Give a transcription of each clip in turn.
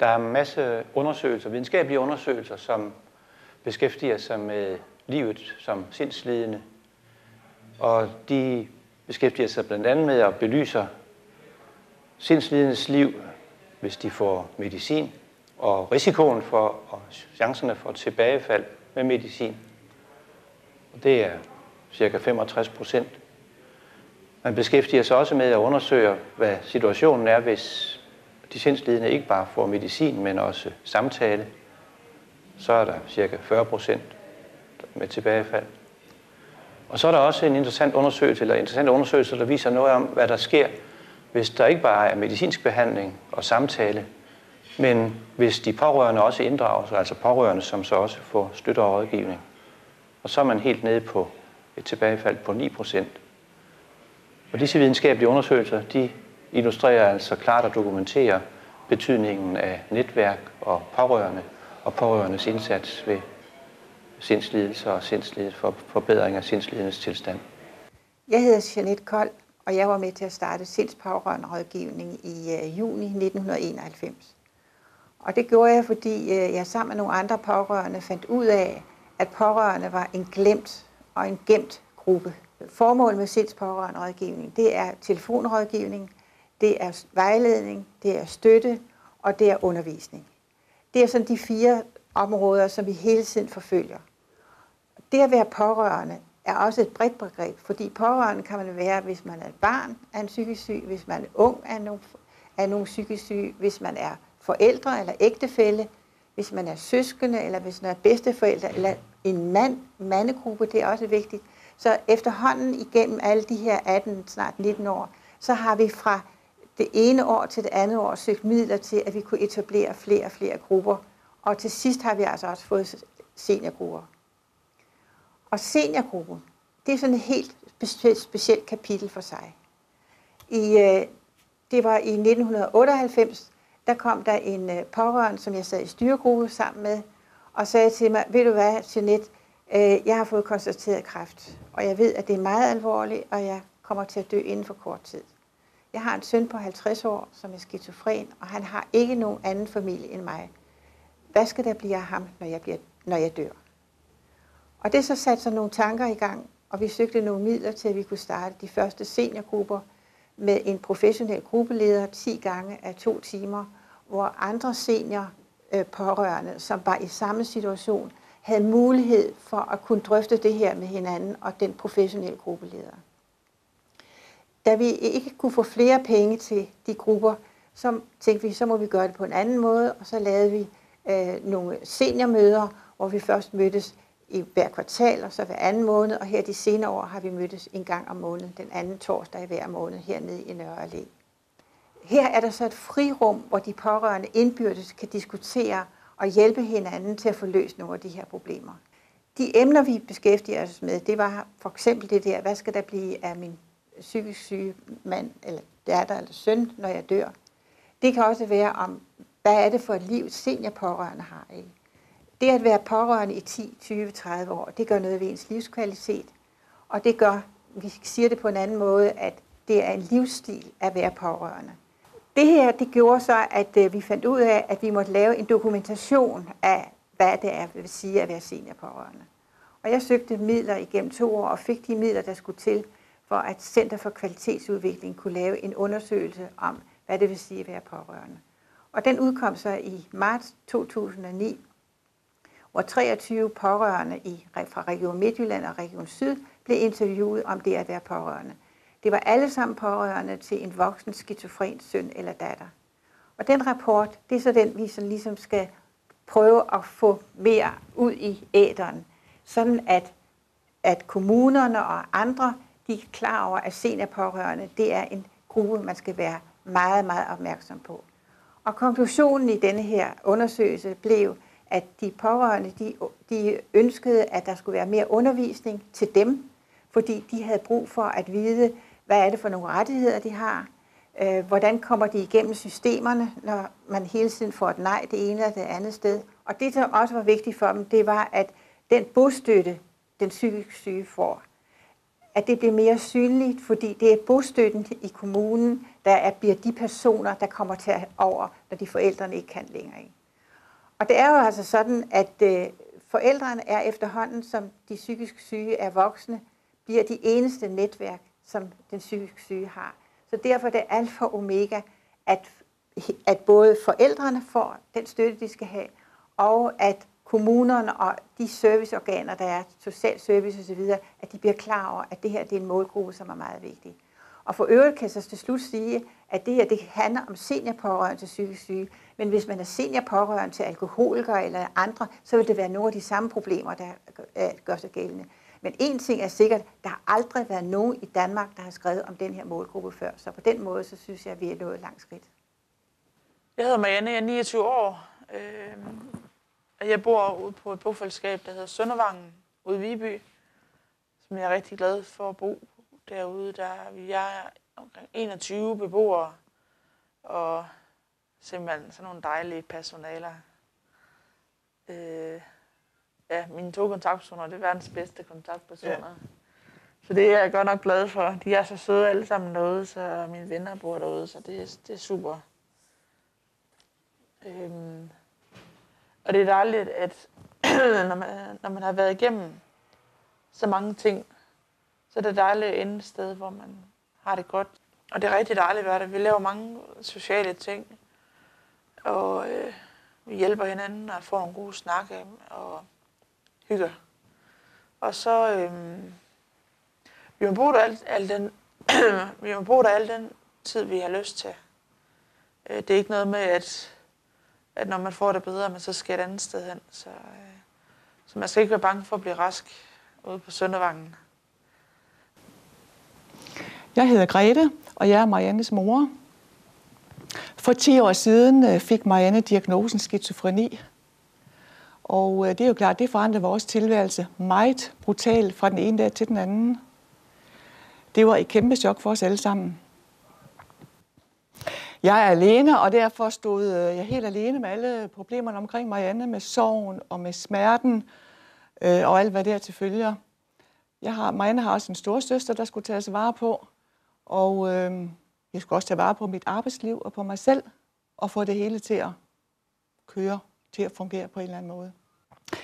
Der er en masse undersøgelser, videnskabelige undersøgelser, som beskæftiger sig med livet som sindslidende. Og de beskæftiger sig blandt andet med at belyse sindslidendes liv, hvis de får medicin, og risikoen for og chancerne for tilbagefald med medicin. Og det er ca. 65%. Man beskæftiger sig også med at undersøge, hvad situationen er, hvis de sindslidende ikke bare får medicin, men også samtale. Så er der ca. 40% med tilbagefald. Og så er der også en interessant undersøgelse, der viser noget om, hvad der sker, hvis der ikke bare er medicinsk behandling og samtale, men hvis de pårørende også inddrages, altså pårørende, som så også får støtte og rådgivning. Og så er man helt nede på et tilbagefald på 9%. Og disse videnskabelige undersøgelser, de illustrerer altså klart og dokumenterer betydningen af netværk og pårørendes indsats ved sindslidelse og for forbedring af sindslidendes tilstand. Jeg hedder Jeanette Kold, og jeg var med til at starte sindspårørenderådgivning i juni 1991. Og det gjorde jeg, fordi jeg sammen med nogle andre pårørende fandt ud af, at pårørende var en glemt og en gemt gruppe. Formålet med sindspårørenderådgivning, det er telefonrådgivning, det er vejledning, det er støtte og det er undervisning. Det er sådan de 4 områder, som vi hele tiden forfølger. Det at være pårørende er også et bredt begreb, fordi pårørende kan man være, hvis man er et barn af en psykisk syg, hvis man er ung af nogen psykisk syg, hvis man er forældre eller ægtefælle, hvis man er søskende, eller hvis man er bedsteforældre, eller en mandegruppe, det er også vigtigt. Så efterhånden igennem alle de her 18, snart 19 år, så har vi fra det ene år til det andet år søgt midler til, at vi kunne etablere flere og flere grupper. Og til sidst har vi altså også fået seniorgrupper. Og seniorgruppen, det er sådan et helt specielt kapitel for sig. Det var i 1998, der kom der en pårørende, som jeg sad i styregruppe sammen med, og sagde til mig, ved du hvad, Jeanette, jeg har fået konstateret kræft, og jeg ved, at det er meget alvorligt, og jeg kommer til at dø inden for kort tid. Jeg har en søn på 50 år, som er skizofren, og han har ikke nogen anden familie end mig. Hvad skal der blive af ham, når jeg dør? Og det så satte sig nogle tanker i gang, og vi søgte nogle midler til, at vi kunne starte de første seniorgrupper med en professionel gruppeleder 10 gange af 2 timer, hvor andre seniorpårørende, som var i samme situation, havde mulighed for at kunne drøfte det her med hinanden og den professionelle gruppeleder. Da vi ikke kunne få flere penge til de grupper, så tænkte vi, så må vi gøre det på en anden måde, og så lavede vi nogle seniormøder, hvor vi først mødtes i hver kvartal, og så hver anden måned, og her de senere år har vi mødtes en gang om måneden, den anden torsdag i hver måned, hernede i Nørre Allé. Her er der så et frirum, hvor de pårørende indbyrdes kan diskutere og hjælpe hinanden til at få løst nogle af de her problemer. De emner, vi beskæftiger os med, det var for eksempel det der, hvad skal der blive af min psykisk syge mand, eller datter eller søn, når jeg dør. Det kan også være om, hvad er det for et liv, seniorpårørende har. Ikke? Det at være pårørende i 10, 20, 30 år, det gør noget ved ens livskvalitet. Og det gør, vi siger det på en anden måde, at det er en livsstil at være pårørende. Det her, det gjorde så, at vi fandt ud af, at vi måtte lave en dokumentation af, hvad det er, vil sige at være seniorpårørende. Og jeg søgte midler igennem 2 år og fik de midler, der skulle til, for at Center for Kvalitetsudvikling kunne lave en undersøgelse om, hvad det vil sige at være pårørende. Og den udkom så i marts 2009, hvor 23 pårørende fra Region Midtjylland og Region Syd blev interviewet om det at være pårørende. Det var alle sammen pårørende til en voksen skizofren søn eller datter. Og den rapport, det er så den, vi sådan ligesom skal prøve at få mere ud i æteren, sådan at kommunerne og andre, de er klar over, at seniorpårørende, det er en gruppe, man skal være meget, meget opmærksom på. Og konklusionen i denne her undersøgelse blev, at de pårørende, de ønskede, at der skulle være mere undervisning til dem, fordi de havde brug for at vide, hvad er det for nogle rettigheder, de har, hvordan kommer de igennem systemerne, når man hele tiden får et nej det ene eller det andet sted. Og det, som også var vigtigt for dem, det var, at den bostøtte, den psykisk syge får, at det bliver mere synligt, fordi det er bostøtten i kommunen, bliver de personer, der kommer til over, når de forældrene ikke kan længere. Og det er jo altså sådan, at forældrene er efterhånden, som de psykisk syge er voksne, bliver de eneste netværk, som den psykisk syge har. Så derfor er det alfa og omega, at både forældrene får den støtte, de skal have, og at kommunerne og de serviceorganer, der er, social service osv., at de bliver klar over, at det her det er en målgruppe, som er meget vigtig. Og for øvrigt kan jeg så til slut sige, at det her det handler om seniorpårørende til psykisk syge, men hvis man er seniorpårørende til alkoholikere eller andre, så vil det være nogle af de samme problemer, der gør sig gældende. Men en ting er sikkert, der har aldrig været nogen i Danmark, der har skrevet om den her målgruppe før. Så på den måde, så synes jeg, at vi er nået langt skridt. Jeg hedder Marianne, jeg er 29 år. Jeg bor ude på et bofællesskab, der hedder Søndervangen, ude i Viby, som jeg er rigtig glad for at bo derude. Vi er omkring 21 beboere, og simpelthen sådan nogle dejlige personaler. Mine 2 kontaktpersoner, det er verdens bedste kontaktpersoner. Ja. Så det er jeg godt nok glad for. De er så søde alle sammen derude, så mine venner bor derude, så det er super. Og det er dejligt, at når man har været igennem så mange ting, så er det dejligt at ende et sted, hvor man har det godt. Og det er rigtig dejligt at være der. Vi laver mange sociale ting, og vi hjælper hinanden og får nogle gode snakke og hygger. Og så vi må bruge al den tid, vi har lyst til. Det er ikke noget med, at når man får det bedre, man så skal et andet sted hen. Så man skal ikke være bange for at blive rask ude på Søndervangen. Jeg hedder Grete, og jeg er Mariannes mor. For 10 år siden fik Marianne diagnosen skizofreni. Og det er jo klart, det forandrede vores tilværelse meget brutalt fra den ene dag til den anden. Det var et kæmpe chok for os alle sammen. Jeg er alene, og derfor stod jeg helt alene med alle problemerne omkring Marianne, med sorgen og med smerten og alt, hvad der til følger. Marianne har også en storesøster, der skulle tages vare på, og jeg skulle også tage vare på mit arbejdsliv og på mig selv, og få det hele til at køre, til at fungere på en eller anden måde.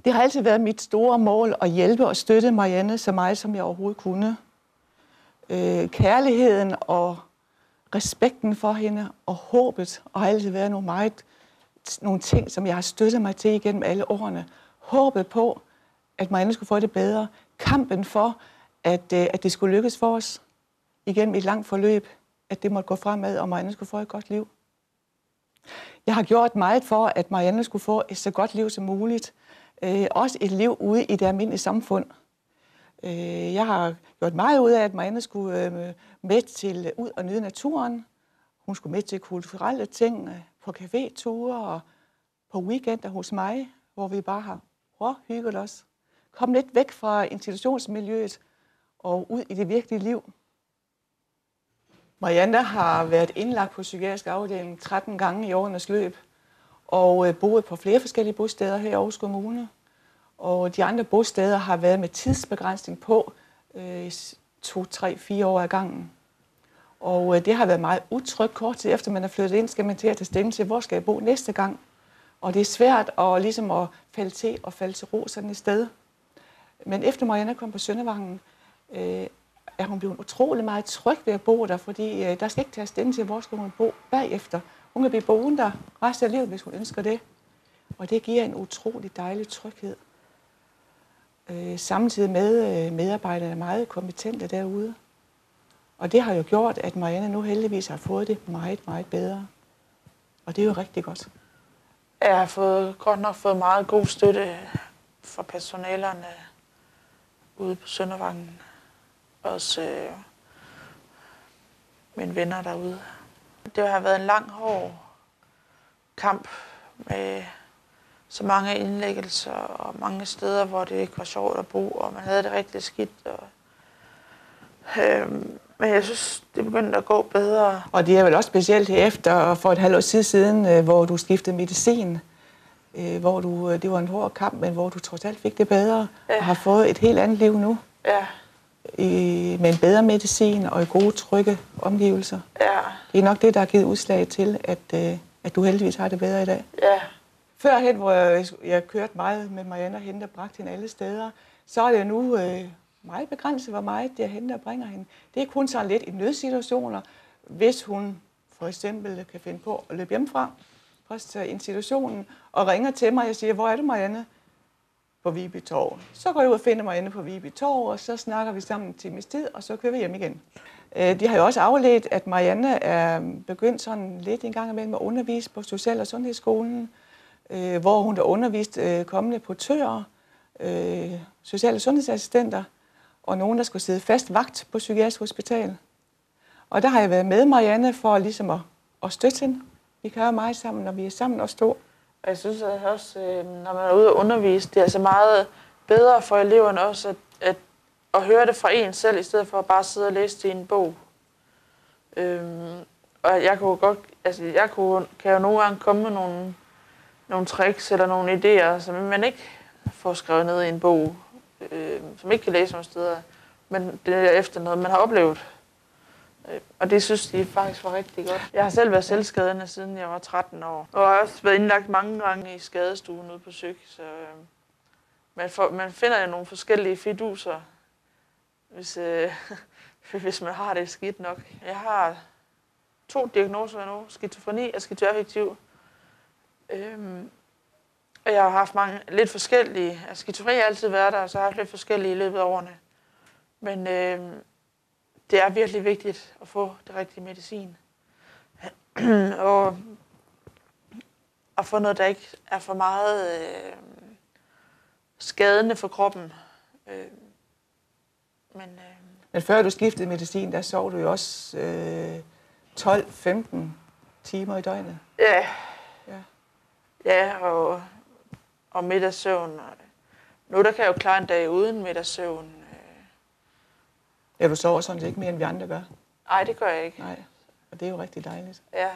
Det har altid været mit store mål at hjælpe og støtte Marianne så meget, som jeg overhovedet kunne. Kærligheden og respekten for hende og håbet har altid været nogle ting, som jeg har støttet mig til igennem alle årene. Håbet på, at Marianne skulle få det bedre. Kampen for, at det skulle lykkes for os igennem et langt forløb. At det måtte gå fremad, og Marianne skulle få et godt liv. Jeg har gjort meget for, at Marianne skulle få et så godt liv som muligt. Også et liv ude i det almindelige samfund. Jeg har gjort meget ud af, at Marianne skulle med til ud og nyde naturen. Hun skulle med til kulturelle ting, på caféture og på weekender hos mig, hvor vi bare har hygget os. Kom lidt væk fra institutionsmiljøet og ud i det virkelige liv. Marianne har været indlagt på psykiatrisk afdeling 13 gange i årenes løb, og boet på flere forskellige bosteder her i Aarhus Kommune. Og de andre bosteder har været med tidsbegrænsning på 2, 3, 4 år ad gangen. Og det har været meget utrygt. Kort tid efter man er flyttet ind, skal man til at tage stilling til, hvor skal jeg bo næste gang. Og det er svært at falde til og falde til ro sådan et sted. Men efter Marianne kom på Søndervangen, er hun blevet utrolig meget tryg ved at bo der, fordi der skal ikke tages stilling til, hvor skal hun bo bagefter. Hun kan blive boende der resten af livet, hvis hun ønsker det. Og det giver en utrolig dejlig tryghed. Samtidig med medarbejderne er meget kompetente derude. Og det har jo gjort, at Marianne nu heldigvis har fået det meget, meget bedre. Og det er jo rigtig godt. Jeg har godt nok fået meget god støtte fra personalerne ude på Søndervangen. Også mine venner derude. Det har været en lang, hård kamp med så mange indlæggelser og mange steder, hvor det ikke var sjovt at bo, og man havde det rigtig skidt. Men jeg synes, det begyndte at gå bedre. Og det er vel også specielt efter for et halvt år siden, hvor du skiftede medicin. Hvor det var en hård kamp, men hvor du trods alt fik det bedre, og har fået et helt andet liv nu. Ja. med en bedre medicin og i gode, trygge omgivelser. Ja. Det er nok det, der har givet udslag til, at du heldigvis har det bedre i dag. Ja. Førhen, hvor jeg kørte meget med Marianne og hente og bragte hende alle steder, så er det nu meget begrænset, hvor meget jeg henter og bringer hende. Det er kun sådan lidt i nødsituationer, hvis hun for eksempel kan finde på at løbe hjemmefra fra institutionen og ringer til mig og siger, hvor er du, Marianne? På Viby Torv. Så går jeg ud og finder Marianne på Viby Torv, og så snakker vi sammen en times tid, og så kører vi hjem igen. De har jo også afledt, at Marianne er begyndt sådan lidt en gang imellem at undervise på Social- og Sundhedsskolen, hvor hun har undervist kommende portører, social- og sundhedsassistenter, og nogen, der skulle sidde fast vagt på Psykiatrisk Hospital. Og der har jeg været med Marianne for ligesom at støtte hende. Vi kan jo meget sammen, når vi er sammen og stå. Og jeg synes også, når man er ude og undervise, det er altså meget bedre for eleverne også at høre det fra en selv, i stedet for at bare sidde og læse det i en bog. Og jeg kunne godt, altså kan jo nogle gange komme med nogle tricks eller nogle idéer, som man ikke får skrevet ned i en bog, som ikke kan læse nogle steder, men det er efter noget, man har oplevet. Og det synes de faktisk var rigtig godt. Jeg har selv været selvskadende, siden jeg var 13 år. Og har også været indlagt mange gange i skadestuen ude på psyk. Så man finder jo nogle forskellige fiduser, hvis man har det skidt nok. Jeg har 2 diagnoser nu, skizofreni og skizoaffektiv. Og jeg har haft mange lidt forskellige. Skizofreni har altid været der, og så har jeg haft lidt forskellige i løbet af årene. Men det er virkelig vigtigt at få det rigtige medicin. Og at få noget, der ikke er for meget skadende for kroppen. Men før du skiftede medicin, der sov du jo også 12-15 timer i døgnet. Ja. Ja. Ja, og middagssøvn. Nu der kan jeg jo klare en dag uden middagssøvn. Ja, du sover sådan set ikke mere, end vi andre gør. Nej, det gør jeg ikke. Nej, og det er jo rigtig dejligt. Ja.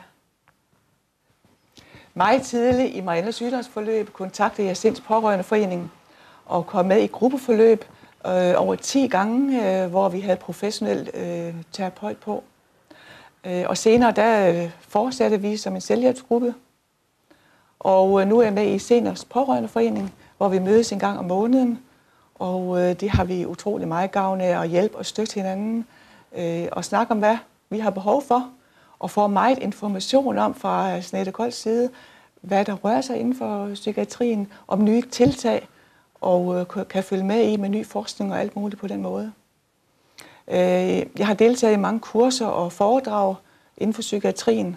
Meget tidligt i Mariannes sygdomsforløb kontaktede jeg Sinds Pårørendeforening og kom med i gruppeforløb over 10 gange, hvor vi havde professionel terapeut på. Og senere der fortsatte vi som en selvhjælpsgruppe. Og nu er jeg med i Sinds Pårørendeforening, hvor vi mødes en gang om måneden. Og det har vi utrolig meget gavn af at hjælpe og støtte hinanden og snakke om, hvad vi har behov for. Og få meget information om fra Jeanette Kolds side, hvad der rører sig inden for psykiatrien, om nye tiltag, og kan følge med i med ny forskning og alt muligt på den måde. Jeg har deltaget i mange kurser og foredrag inden for psykiatrien.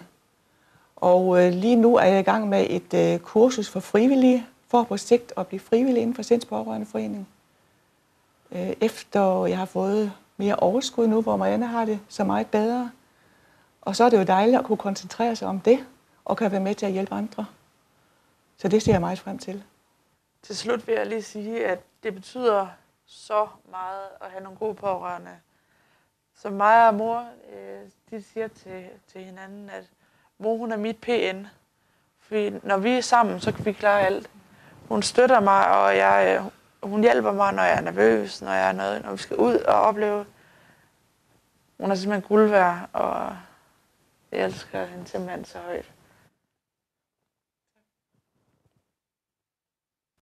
Og lige nu er jeg i gang med et kursus for frivillige, for på sigt at blive frivillig inden for Sinds Pårørendeforening. Efter jeg har fået mere overskud nu, hvor Marianne har det så meget bedre. Og så er det jo dejligt at kunne koncentrere sig om det, og kan være med til at hjælpe andre. Så det ser jeg meget frem til. Til slut vil jeg lige sige, at det betyder så meget at have nogle gode pårørende. Så mig og mor, de siger til hinanden, at mor, hun er mit PN. Fordi når vi er sammen, så kan vi klare alt. Hun støtter mig, og hun hjælper mig, når jeg er nervøs, når vi skal ud og opleve. Hun er simpelthen guld værd, og jeg elsker hende simpelthen så højt.